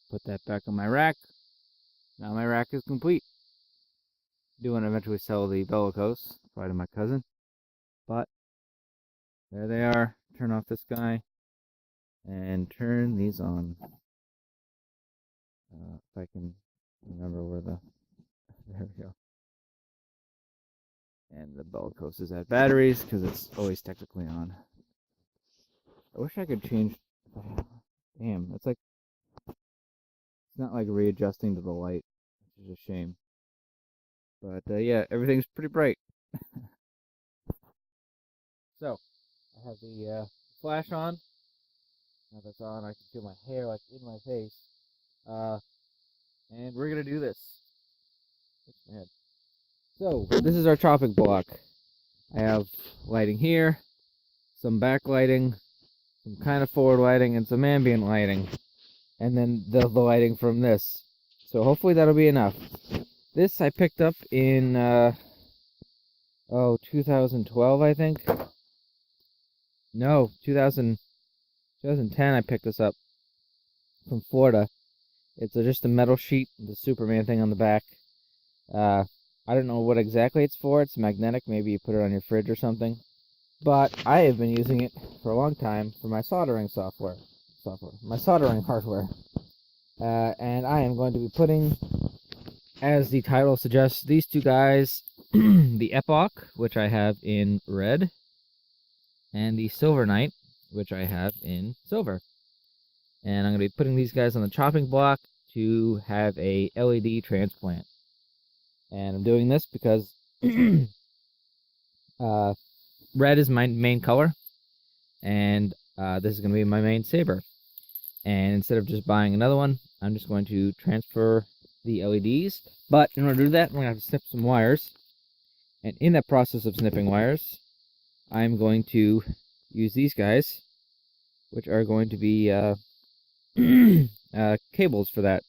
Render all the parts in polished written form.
put that back on my rack. Now my rack is complete. Do want to eventually sell the bellicose, probably to my cousin. But there they are. Turn off this guy and turn these on. If I can remember where the... There we go. And the bellicose is at batteries because it's always technically on. I wish I could change... Damn, it's like... It's not like readjusting to the light, which is a shame. But yeah, everything's pretty bright. So, I have the flash on. Now that's on, I can feel my hair like in my face. And we're gonna do this. So, this is our chopping block. I have lighting here, some backlighting, some kind of forward lighting, and some ambient lighting. And then the lighting from this. So hopefully that'll be enough. This I picked up in 2012, I think. No, 2010 I picked this up from Florida. It's just a metal sheet with the Superman thing on the back. I don't know what exactly it's for. It's magnetic. Maybe you put it on your fridge or something. But I have been using it for a long time for my soldering my soldering hardware. And I am going to be putting, as the title suggests, these two guys, the Epoch, which I have in red, and the Silver Knight, which I have in silver. And I'm going to be putting these guys on the chopping block to have a LED transplant. And I'm doing this because red is my main color, and this is going to be my main saber. And instead of just buying another one, I'm just going to transfer the LEDs. But in order to do that, I'm going to have to snip some wires. And in that process of snipping wires, I'm going to use these guys, which are going to be cables for that.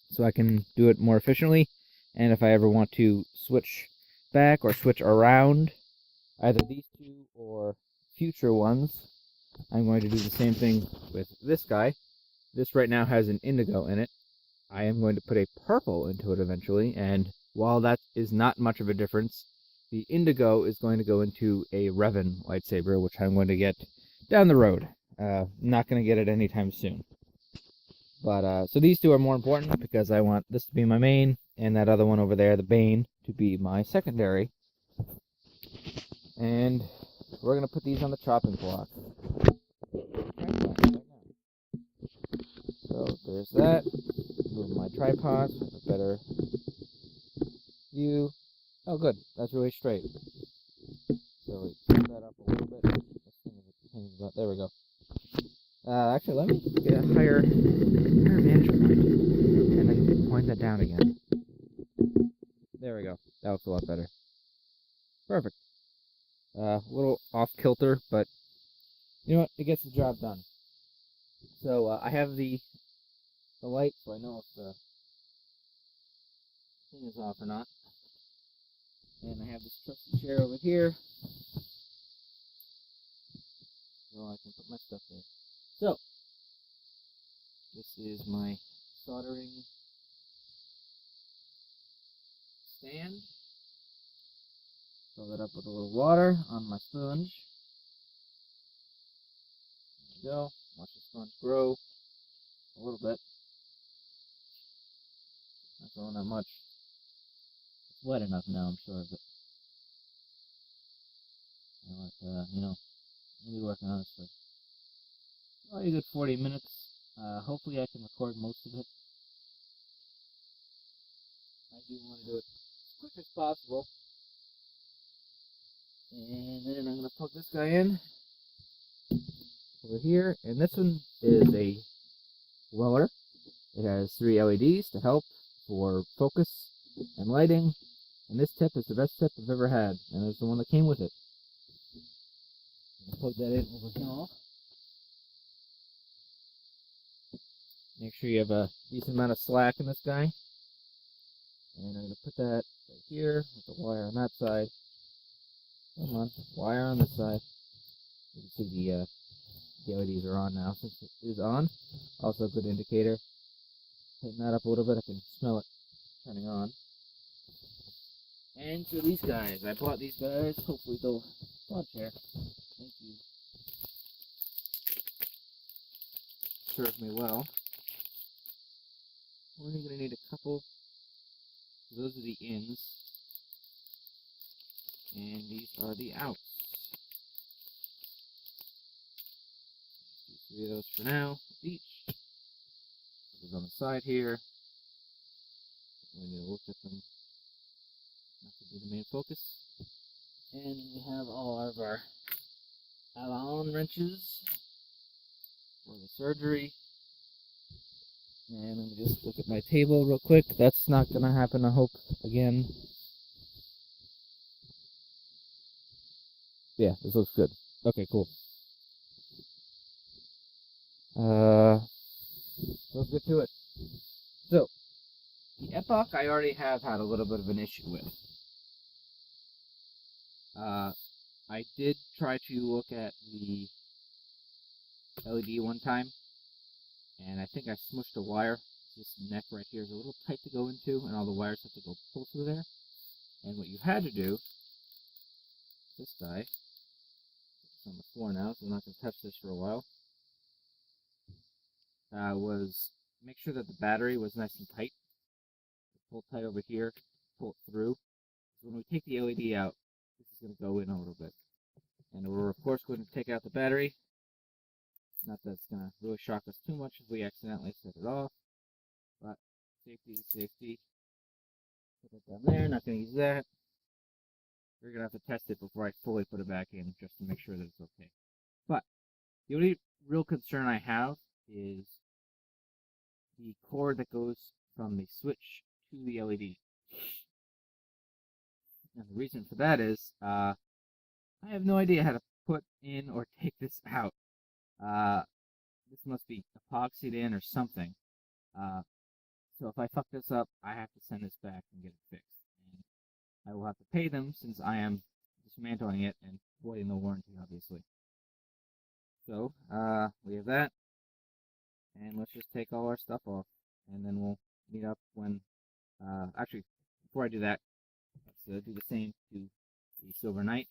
So I can do it more efficiently. And if I ever want to switch back or switch around either these two or future ones, I'm going to do the same thing with this guy. This right now has an indigo in it. I am going to put a purple into it eventually, and while that is not much of a difference, the indigo is going to go into a Revan lightsaber, which I'm going to get down the road. Not going to get it anytime soon. But, so these two are more important because I want this to be my main, and that other one over there, the Bane, to be my secondary. And we're going to put these on the chopping block. So there's that. Move my tripod for a better view. Oh, good. That's really straight. So we turn that up a little bit. There we go. Actually, let me get a higher vantage point, and then point that down again. There we go. That looks a lot better. Perfect. A little off kilter, but you know what? It gets the job done. So I have the light, so I know if the thing is off or not. And I have this trusty chair over here, so I can put my stuff there. So this is my soldering stand. Fill that up with a little water on my sponge. There we go. Watch the sponge grow a little bit. Not growing that much. It's wet enough now, I'm sure, but you know, I'll be working on this for probably a good 40 minutes. Hopefully I can record most of it. I do want to do it as quick as possible. And then I'm going to plug this guy in over here. And this one is a roller. It has 3 LEDs to help for focus and lighting. And this tip is the best tip I've ever had. And it's the one that came with it. Plug that in over here. Make sure you have a decent amount of slack in this guy. And I'm going to put that right here with the wire on that side. Come on, wire on this side. You can see the LEDs are on now since it is on. Also a good indicator. tighten that up a little bit. I can smell it turning on. And so these guys, I bought these guys. Hopefully they'll launch here. Thank you. Serve me well. We're only going to need a couple. Those are the ins. And these are the outs. Do 3 of those for now, each. Put those on the side here. We need to look at them. Not to be the main focus. And we have all of our Allen wrenches for the surgery. And let me just look at my table real quick. That's not going to happen, I hope, again. Yeah, this looks good. Okay, cool. Let's get to it. So, the epoch I already have had a little bit of an issue with. I did try to look at the LED one time, and I think I smushed a wire. This neck right here is a little tight to go into, and all the wires have to go pull through there. And what you had to do, this guy, it's on the floor now, so I'm not going to touch this for a while, was make sure that the battery was nice and tight. Pull tight over here, pull it through. So when we take the LED out, this is going to go in a little bit. And we're of course going to take out the battery. Not that it's going to really shock us too much if we accidentally set it off. But safety is safety. Put it down there, not going to use that. We're going to have to test it before I fully put it back in, just to make sure that it's okay. But the only real concern I have is the cord that goes from the switch to the LED. And the reason for that is, I have no idea how to put in or take this out. This must be epoxied in or something. So if I fuck this up, I have to send this back and get it fixed. And I will have to pay them since I am dismantling it and voiding the warranty, obviously. So, we have that. And let's just take all our stuff off. And then we'll meet up when, actually, before I do that, let's do the same to the Silver Knight.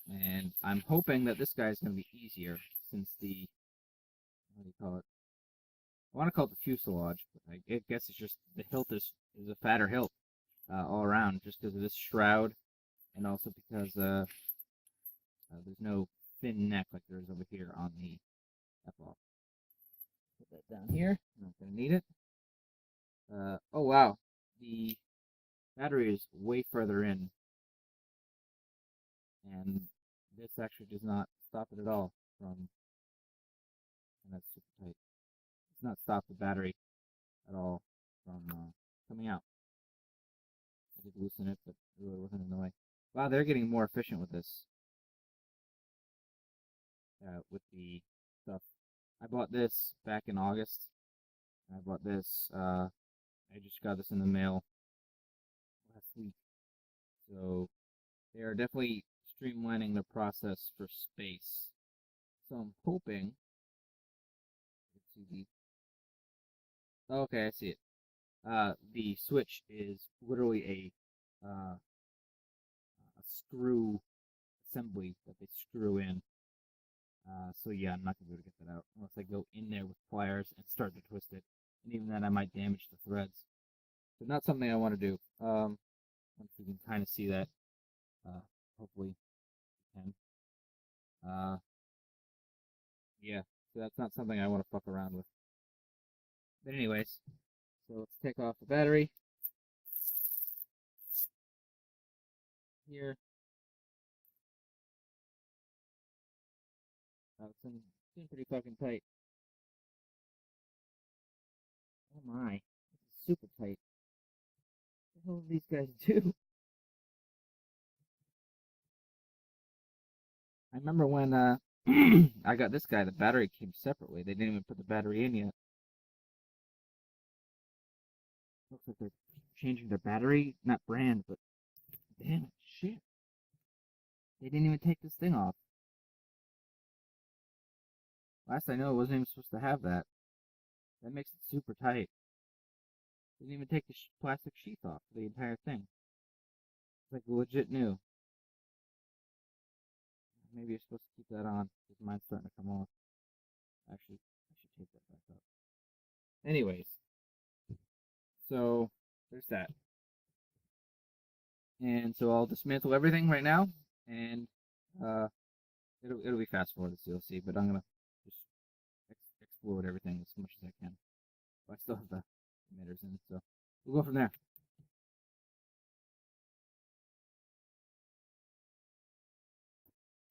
And I'm hoping that this guy is going to be easier since the, what do you call it? I want to call it the fuselage, but I guess it's just the hilt is a fatter hilt all around, just because of this shroud, and also because there's no thin neck like there is over here on the F-Off. Put that down here. I'm not going to need it. Oh wow, the battery is way further in, and this actually does not stop it at all from, and that's super tight. It's not stop the battery at all from coming out. I did loosen it, but it really wasn't in the way. Wow, they're getting more efficient with this. With the stuff. I bought this back in August. I bought this, I just got this in the mail last week. So they are definitely streamlining the process for space. So I'm hoping, okay, I see it. The switch is literally a screw assembly that they screw in. So yeah, I'm not going to be able to get that out unless I go in there with pliers and start to twist it. And even then, I might damage the threads. So not something I want to do. I don't know if you can kind of see that. Hopefully you can. Yeah, so that's not something I want to fuck around with. But anyways, so let's take off the battery. Here. It's in pretty fucking tight. Oh my, this is super tight. What the hell do these guys do? I remember when I got this guy, the battery came separately. They didn't even put the battery in yet. Looks like they're changing their battery, not brand, but damn it, shit. They didn't even take this thing off. Last I know, it wasn't even supposed to have that. That makes it super tight. Didn't even take the plastic sheath off the entire thing. It's like legit new. Maybe you're supposed to keep that on because mine's starting to come off. Actually, I should take that back up. Anyways, so there's that. And so I'll dismantle everything right now, and uh, it'll be fast forward, so you'll see. But I'm gonna just explode everything as much as I can. But I still have the emitters in it, so we'll go from there.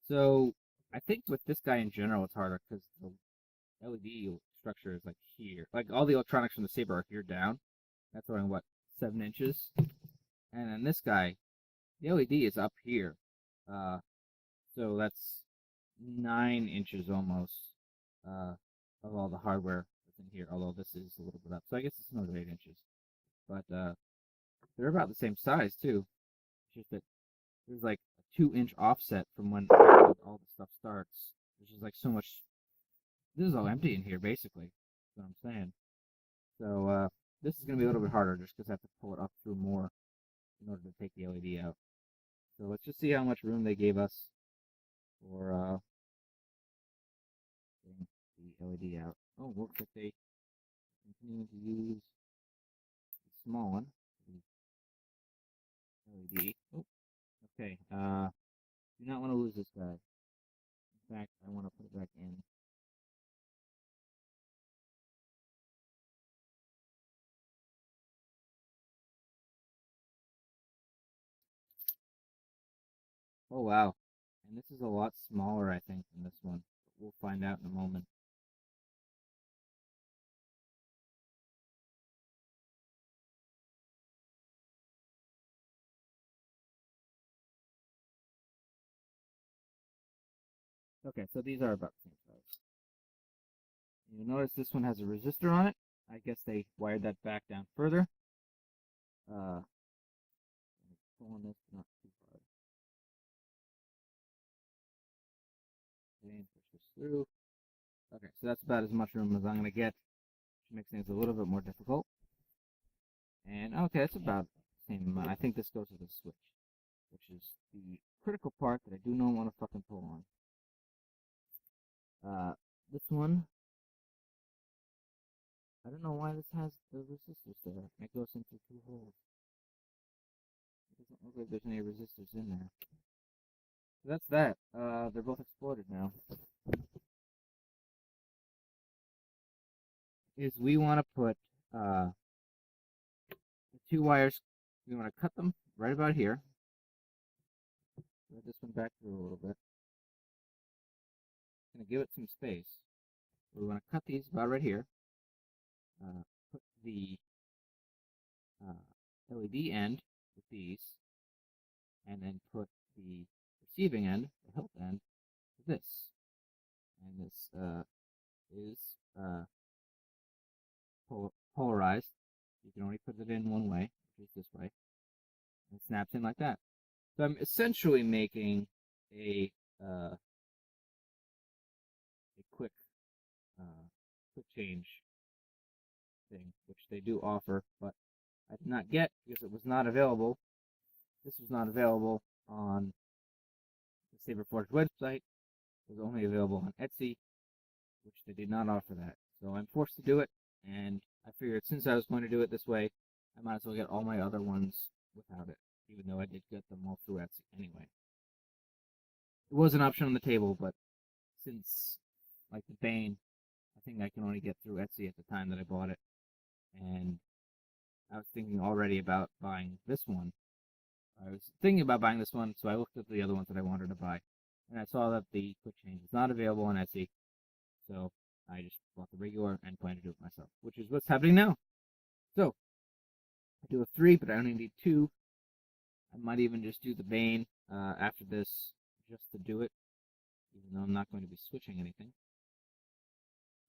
So I think with this guy in general, it's harder because the LED structure is like here. Like all the electronics from the Saber are here down. That's only what 7 inches, and then this guy, the LED is up here. So that's 9 inches almost of all the hardware that's in here. Although this is a little bit up, so I guess it's another 8 inches. But they're about the same size too. It's just that there's like a 2-inch offset from when all the stuff starts. There's just like so much. This is all empty in here, basically. That's what I'm saying. So this is gonna be a little bit harder, just because I have to pull it up through more in order to take the LED out. So let's just see how much room they gave us for getting the LED out. Oh, looks like they continue to use the small one, the LED. Oh, okay. Do not want to lose this guy. In fact, I want to put it back in. Oh, wow. And this is a lot smaller, I think, than this one. But we'll find out in a moment. Okay, so these are about the same size. You'll notice this one has a resistor on it. I guess they wired that back down further. Pulling this not too far. Okay, push this through. Okay, so that's about as much room as I'm going to get, which makes things a little bit more difficult. And okay, it's about the same amount. I think this goes to the switch, which is the critical part that I do not want to fucking pull on. This one, I don't know why this has the resistors there. It goes into 2 holes. It doesn't look like there's any resistors in there. So that's that. They're both exploded now. Is we want to put the 2 wires. We want to cut them right about here. Let this one back through a little bit. Gonna give it some space. We want to cut these about right here. Put the LED end with these, and then put the receiving end, the hilt end, with this. And this is polarized. You can only put it in one way, which is this way. And it snaps in like that. So I'm essentially making a quick change thing, which they do offer, but I did not get because it was not available. This was not available on the Saberforge website. It was only available on Etsy, which they did not offer that. So I'm forced to do it, and I figured since I was going to do it this way, I might as well get all my other ones without it, even though I did get them all through Etsy anyway. It was an option on the table, but since, like the Bane, I think I can only get through Etsy at the time that I bought it, and I was thinking already about buying this one. I was thinking about buying this one, so I looked at the other ones that I wanted to buy, and I saw that the quick change is not available on Etsy, so I just bought the regular and plan to do it myself, which is what's happening now. So, I do a 3, but I only need 2. I might even just do the Bane after this, just to do it, even though I'm not going to be switching anything.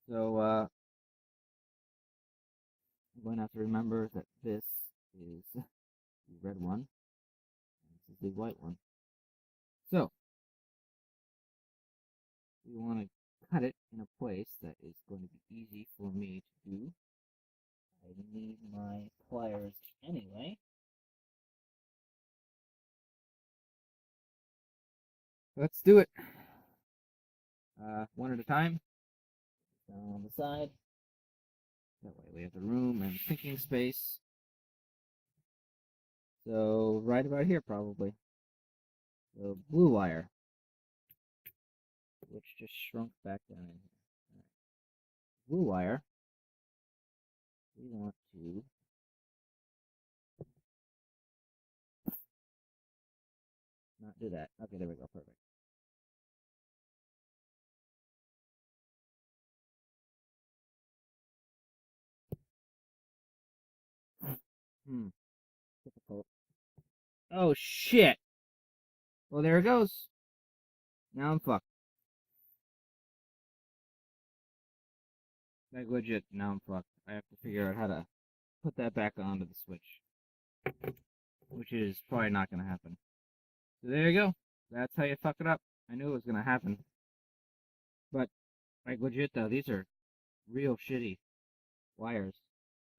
So, I'm going to have to remember that this is the red one, and this is the white one. So, we want to cut it in a place that is going to be easy for me to do. I need my pliers anyway. Let's do it. One at a time. Down on the side. That way we have the room and thinking space. So right about here probably. The blue wire, which just shrunk back down in here. Right. Blue wire, we want to not do that. Okay, there we go, perfect. Difficult. Oh shit! Well, there it goes. Now I'm fucked. Like legit, now I'm fucked. I have to figure out how to put that back onto the switch, which is probably not going to happen. So there you go. That's how you fuck it up. I knew it was going to happen. But, like legit though, these are real shitty wires.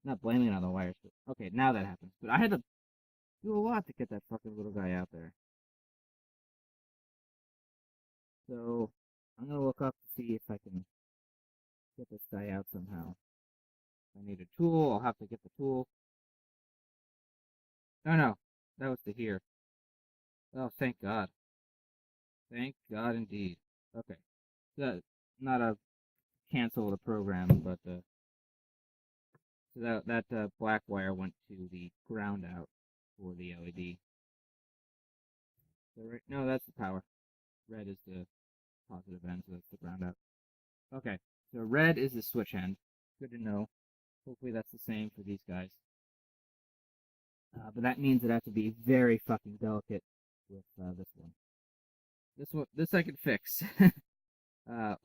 Not blaming it on the wires, but okay, now that happens. But I had to do a lot to get that fucking little guy out there. So, I'm going to look up to see if I can get this guy out somehow. If I need a tool, I'll have to get the tool. No, that was to here. Oh, thank God. Thank God indeed. Okay. Not a cancel the program, but so that black wire went to the ground out for the LED. So right, no, that's the power. Red is the positive end, so that's the ground out. Okay, so red is the switch end. Good to know. Hopefully that's the same for these guys. But that means it has to be very fucking delicate with this one. This I could fix.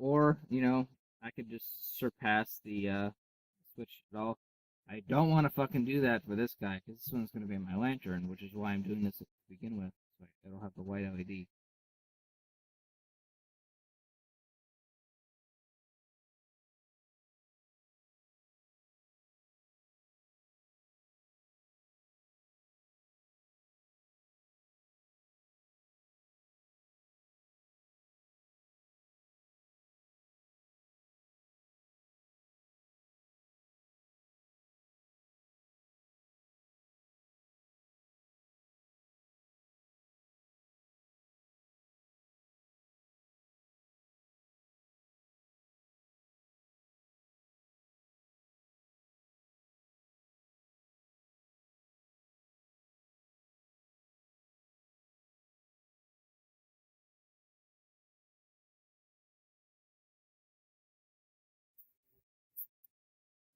Or, you know, I could just surpass the switch it all. I don't want to fucking do that for this guy, because this one's going to be my lantern, which is why I'm doing this to begin with. So it'll have the white LED.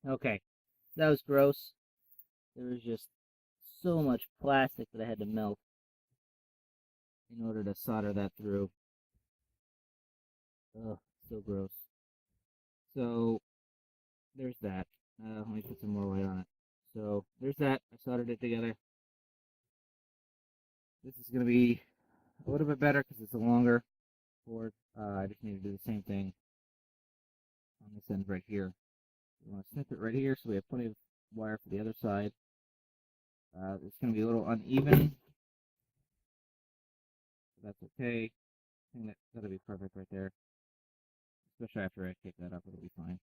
Okay, that was gross. There was just so much plastic that I had to melt in order to solder that through. Ugh, so gross. So, there's that. Let me put some more white on it. So, there's that. I soldered it together. This is going to be a little bit better because it's a longer cord. I just need to do the same thing on this end right here. We want to snip it right here so we have plenty of wire for the other side. It's going to be a little uneven. That's okay. I think that'll be perfect right there. Especially after I take that up, it'll be fine.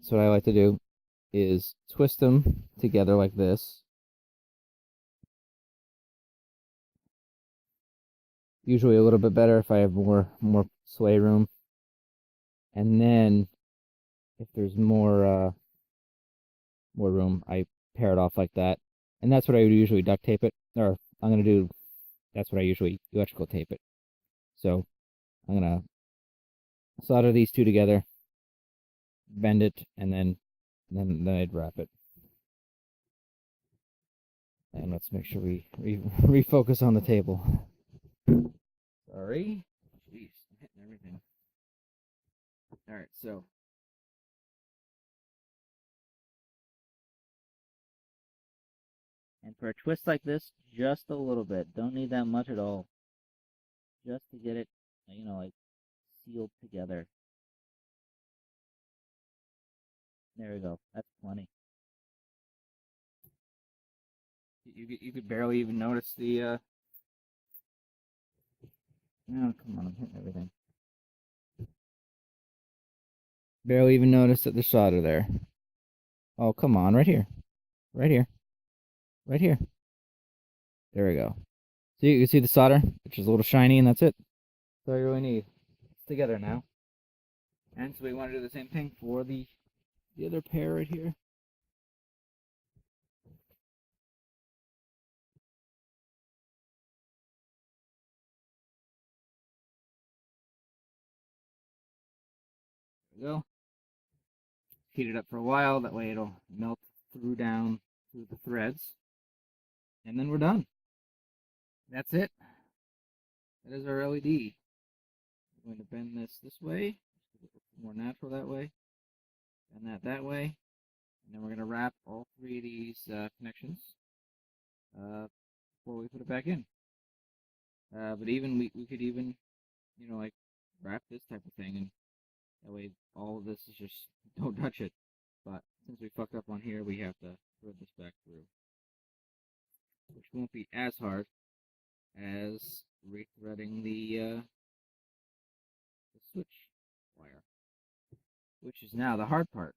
So what I like to do is twist them together like this. Usually a little bit better if I have more sway room. And then if there's more room, I pair it off like that. And that's what I would usually duct tape it. Or I'm gonna do that's what I usually electrical tape it. So I'm gonna solder these two together, bend it, and then I'd wrap it. And let's make sure we refocus on the table. Sorry. Jeez, I'm hitting everything. Alright, so and for a twist like this, just a little bit. Don't need that much at all. Just to get it, like sealed together. There we go. That's plenty. You could barely even notice the oh, come on, I'm hitting everything. Barely even notice that there's solder there. Oh, come on, right here. Right here. Right here. There we go. So you can see the solder, which is a little shiny, and that's it. That's all you really need. It's together now. And so we want to do the same thing for the other pair right here. There we go. Heat it up for a while, that way it'll melt down through the threads. And then we're done. That's it. That is our LED. I'm going to bend this way, more natural that way, and that way, and then we're going to wrap all three of these connections before we put it back in. But even we could even, like wrap this type of thing, and that way all of this is just, don't touch it. But since we fucked up on here, we have to thread this back through, which won't be as hard as rethreading the switch wire, which is now the hard part.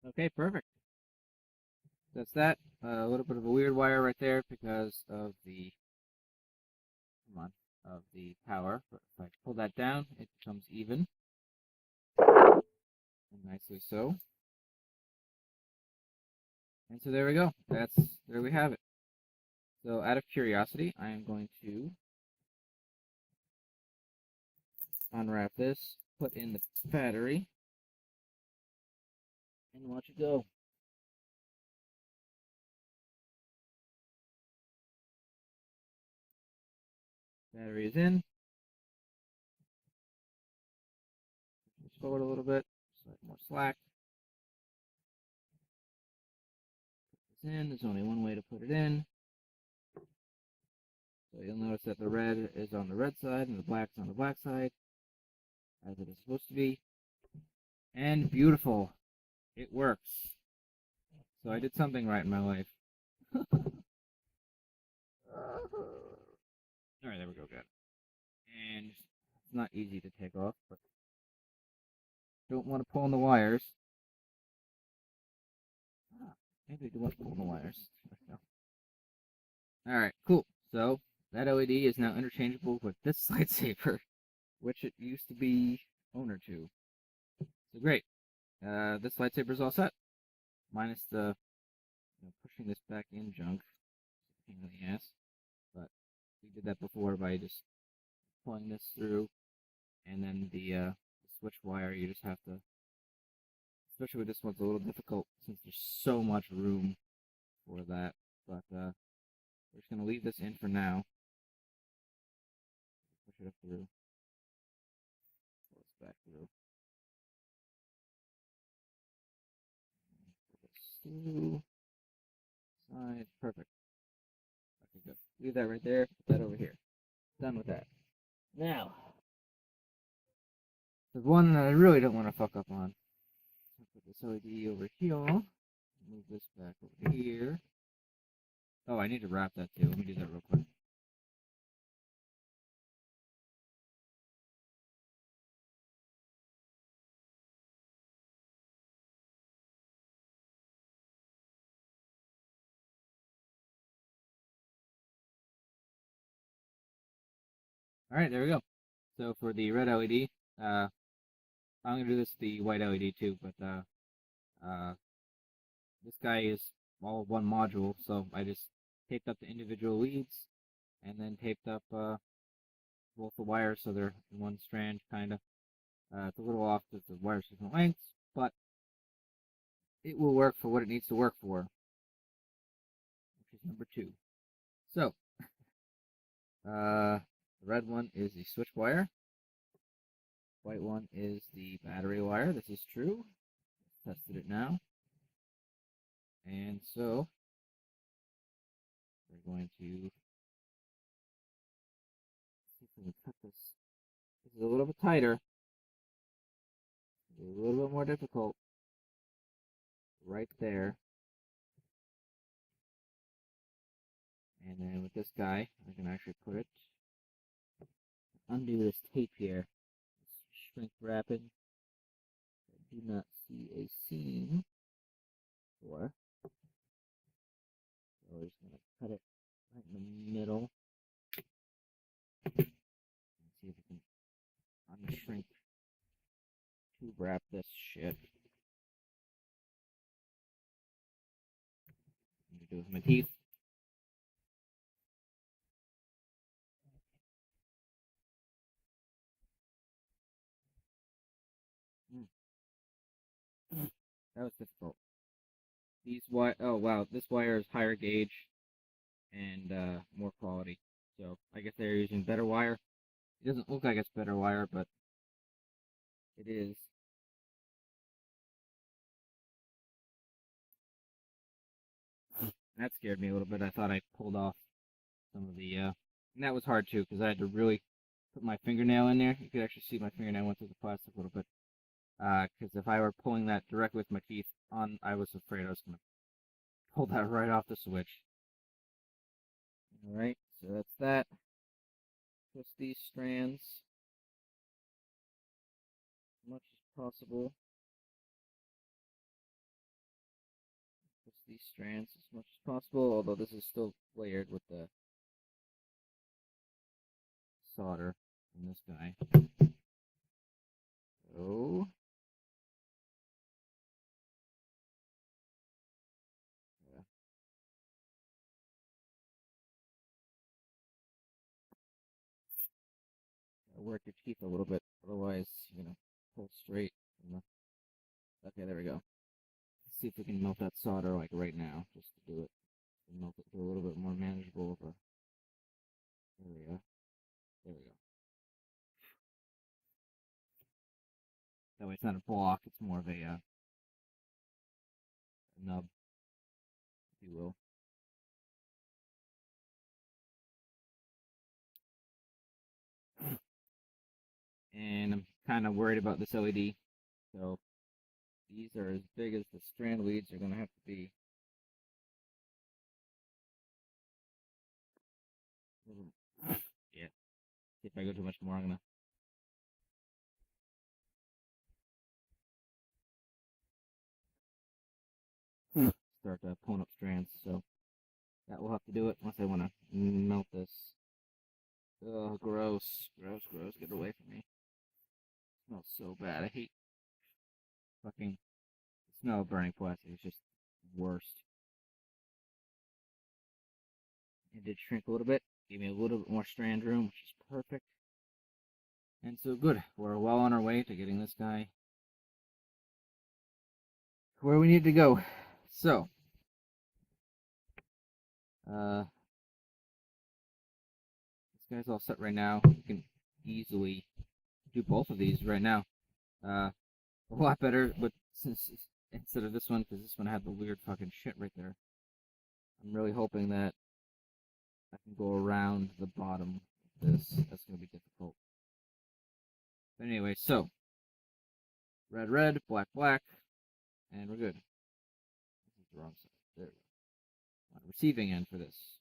Okay, perfect. That's that. A little bit of a weird wire right there because of the, come on, of the power. But if I pull that down, it becomes even, and nicely so. And so there we go. There we have it. So out of curiosity, I am going to unwrap this, put in the battery, and watch it go. Battery is in. Push forward a little bit, so I have more slack. Put this in. There's only one way to put it in. So you'll notice that the red is on the red side and the black's on the black side, as it is supposed to be. And beautiful. It works. So I did something right in my life. Alright, there we go, good. And it's not easy to take off, but don't want to pull on the wires. Maybe I do want to pull on the wires. Alright, cool. So, that LED is now interchangeable with this lightsaber, which it used to be owner to. So great. This lightsaber is all set. Minus the pushing this back in junk. Pain in the ass. But we did that before by just pulling this through, and then the switch wire, you just have to, especially with this one's a little difficult since there's so much room for that. But we're just going to leave this in for now. Push it up through. Pull this back through. Pull this through. Side. Perfect. Okay, good. Leave that right there. Put that over here. Done with that. Now, the one that I really don't want to fuck up on. I'll put this LED over here. Move this back over here. Oh, I need to wrap that too. Let me do that real quick. Alright, there we go. So for the red LED, I'm going to do this with the white LED too, but this guy is all one module, so I just taped up the individual leads and then taped up both the wires so they're in one strand, kind of. It's a little off because the wires different lengths, but it will work for what it needs to work for, which is number 2. So, the red one is the switch wire. White one is the battery wire. This is true. Tested it now. And so, we're going to see if we can cut this. This is a little bit tighter. A little bit more difficult. Right there. And then with this guy, I can actually put it, undo this tape here. It's shrink wrapping. I do not see a seam for. So we're just going to cut it right in the middle. And see if we can unshrink to wrap this shit. I'm going to do it with my teeth. That was difficult. Oh wow, this wire is higher gauge and more quality. So I guess they're using better wire. It doesn't look like it's better wire, but it is. That scared me a little bit. I thought I pulled off some of the, and that was hard too, because I had to really put my fingernail in there. You could actually see my fingernail went through the plastic a little bit. Because if I were pulling that directly with my teeth on, I was afraid I was going to pull that right off the switch. Alright, so that's that. Twist these strands as much as possible. Twist these strands as much as possible, although this is still layered with the solder in this guy. So, yeah. Work your teeth a little bit, otherwise, pull straight. Okay, there we go. Let's see if we can melt that solder like right now, just to do it. Melt it to a little bit more manageable of a area. There we go. That way it's not a block, it's more of a nub, if you will. And I'm kind of worried about this LED. So these are as big as the strand leads are going to have to be. Yeah. If I go too much more, I'm going to start pulling up strands. So That will have to do it unless I want to melt this. Oh, gross. Gross, gross. Get away from me. It smells so bad. I hate fucking the smell of burning plastic. It's just worst. It did shrink a little bit. Gave me a little bit more strand room, which is perfect. And so good. We're well on our way to getting this guy where we need to go. So, this guy's all set right now. We can easily do both of these right now. A lot better, but since instead of this one, because this one had the weird fucking shit right there. I'm really hoping that I can go around the bottom of this. That's going to be difficult. But anyway, so red, red, black, black, and we're good. This is the wrong side. There we go. On the receiving end for this.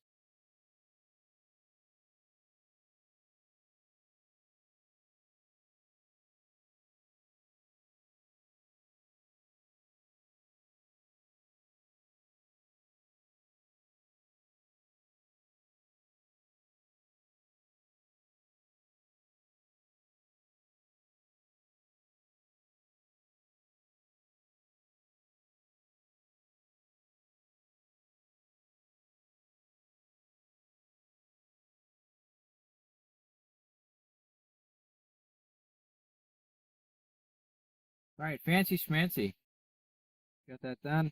Alright, fancy schmancy. Got that done.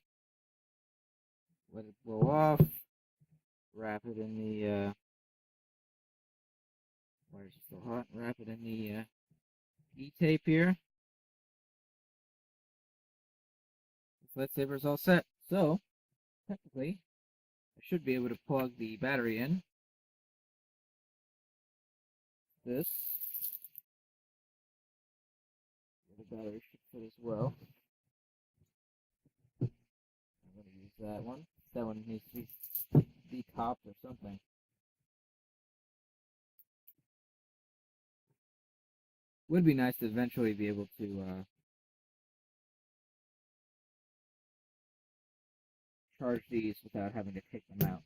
Let it blow off. Wrap it in the, why is it still hot? Wrap it in the, E-tape here. This lightsaber is all set. So, technically, I should be able to plug the battery in. This. The battery should fit as well. I'm going to use that one. That one needs to be decopped or something. Would be nice to eventually be able to charge these without having to take them out.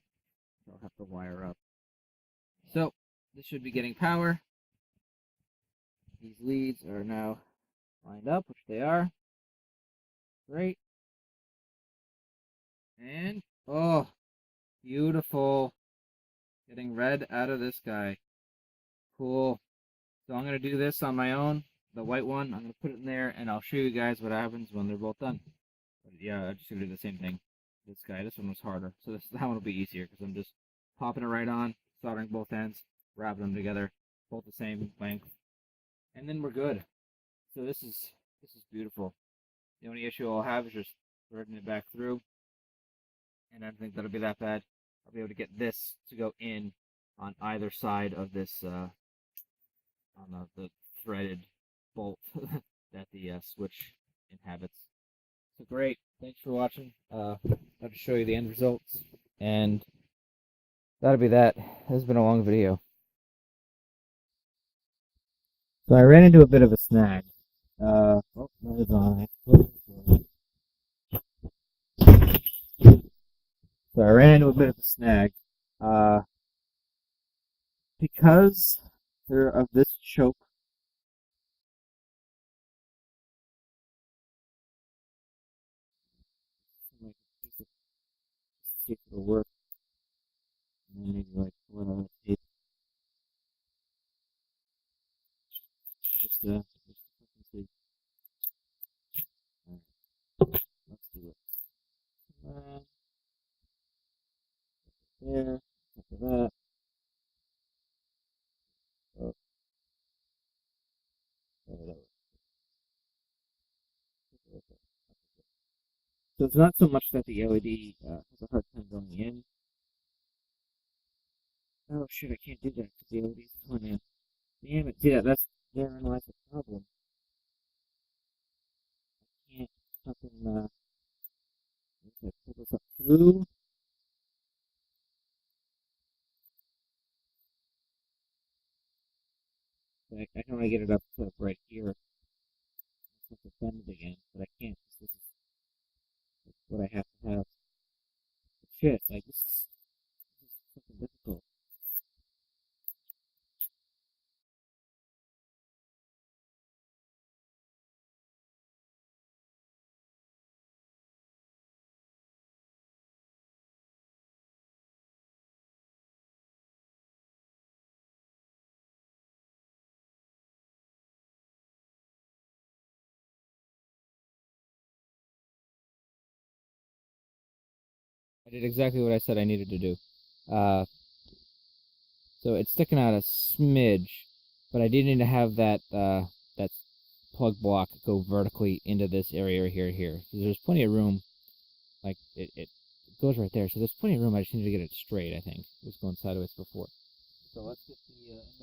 So I'll have to wire up. So, this should be getting power. These leads are now lined up, which they are. Great. And, oh, beautiful. Getting red out of this guy. Cool. So I'm going to do this on my own. The white one, I'm going to put it in there, and I'll show you guys what happens when they're both done. But yeah, I'm just going to do the same thing. This guy, this one was harder. So that one will be easier, because I'm just popping it right on, soldering both ends, wrapping them together, both the same length. And then we're good. So this is beautiful. The only issue I'll have is just threading it back through. And I don't think that'll be that bad. I'll be able to get this to go in on either side of this, on the threaded bolt that the switch inhabits. So great. Thanks for watching. I'll just show you the end results. And that'll be that. This has been a long video. So I ran into a bit of a snag. Oh, that is on. So I ran into a bit of a snag. Because of this choke. See if it'll work. And then maybe like one on the tape. Just see. Let's do it. There. After that. Oh. So it's not so much that the LED has a hard time going in. Oh shit, I can't do that because the LED's going in. Damn it, see that, therein lies the problem. I can't fucking, pull this up through. I can only get it up to right here. I have to bend it again, but I can't because this is what I have to have. Shit, like this. something difficult. I did exactly what I said I needed to do. Uh, so it's sticking out a smidge, but I did need to have that plug block go vertically into this area here, because there's plenty of room. Like it goes right there, so there's plenty of room. I just need to get it straight. I think it was going sideways before. So let's get the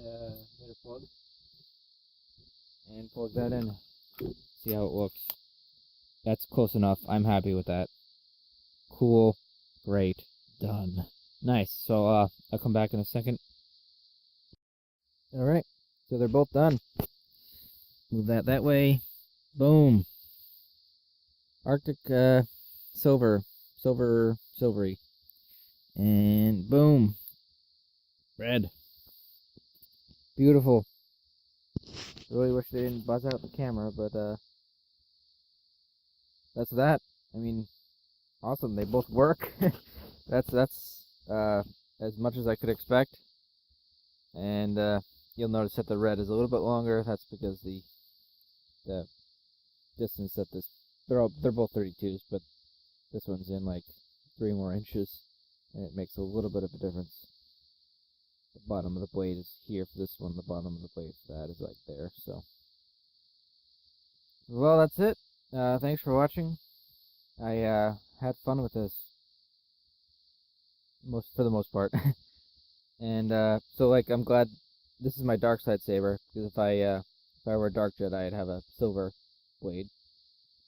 emitter plug and plug that in. See how it looks. That's close enough. I'm happy with that. Cool. Great. Done. Nice. So I'll come back in a second. All right. So they're both done. Move that way. Boom. Arctic silvery. And boom. Red. Beautiful. Really wish they didn't buzz out the camera, but that's that. I mean, awesome. They both work. that's as much as I could expect. And you'll notice that the red is a little bit longer. That's because the distance that they're both 32s, but this one's in like 3 more inches, and it makes a little bit of a difference. The bottom of the blade is here for this one. The bottom of the blade for that is like there. So, well, that's it. Thanks for watching. I had fun with this, for the most part. And so like I'm glad this is my dark side saber, because if I were a dark Jedi, I'd have a silver blade,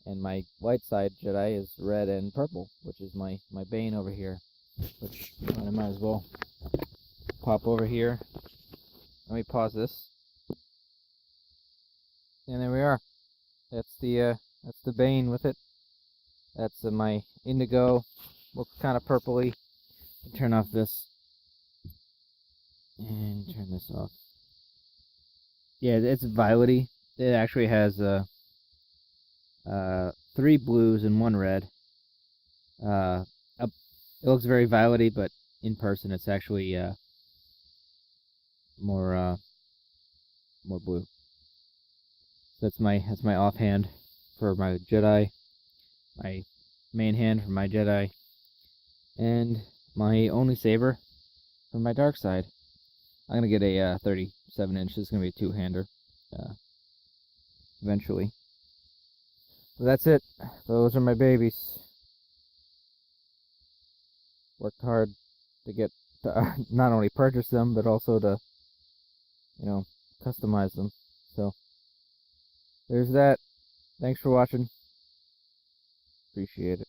and my light side Jedi is red and purple, which is my Bane over here. Which I might as well pop over here. Let me pause this, and there we are. That's the Bane with it. That's my indigo. Looks kind of purpley. Turn off this and turn this off. Yeah, it's violety. It actually has 3 blues and 1 red. It looks very violety, but in person it's actually more blue. That's my offhand for my Jedi, my main hand for my Jedi, and my only saber for my dark side. I'm gonna get a 37-inch. This is gonna be a 2-hander eventually. So that's it. Those are my babies. Worked hard to get to not only purchase them, but also to, customize them. So there's that. Thanks for watching. Appreciate it.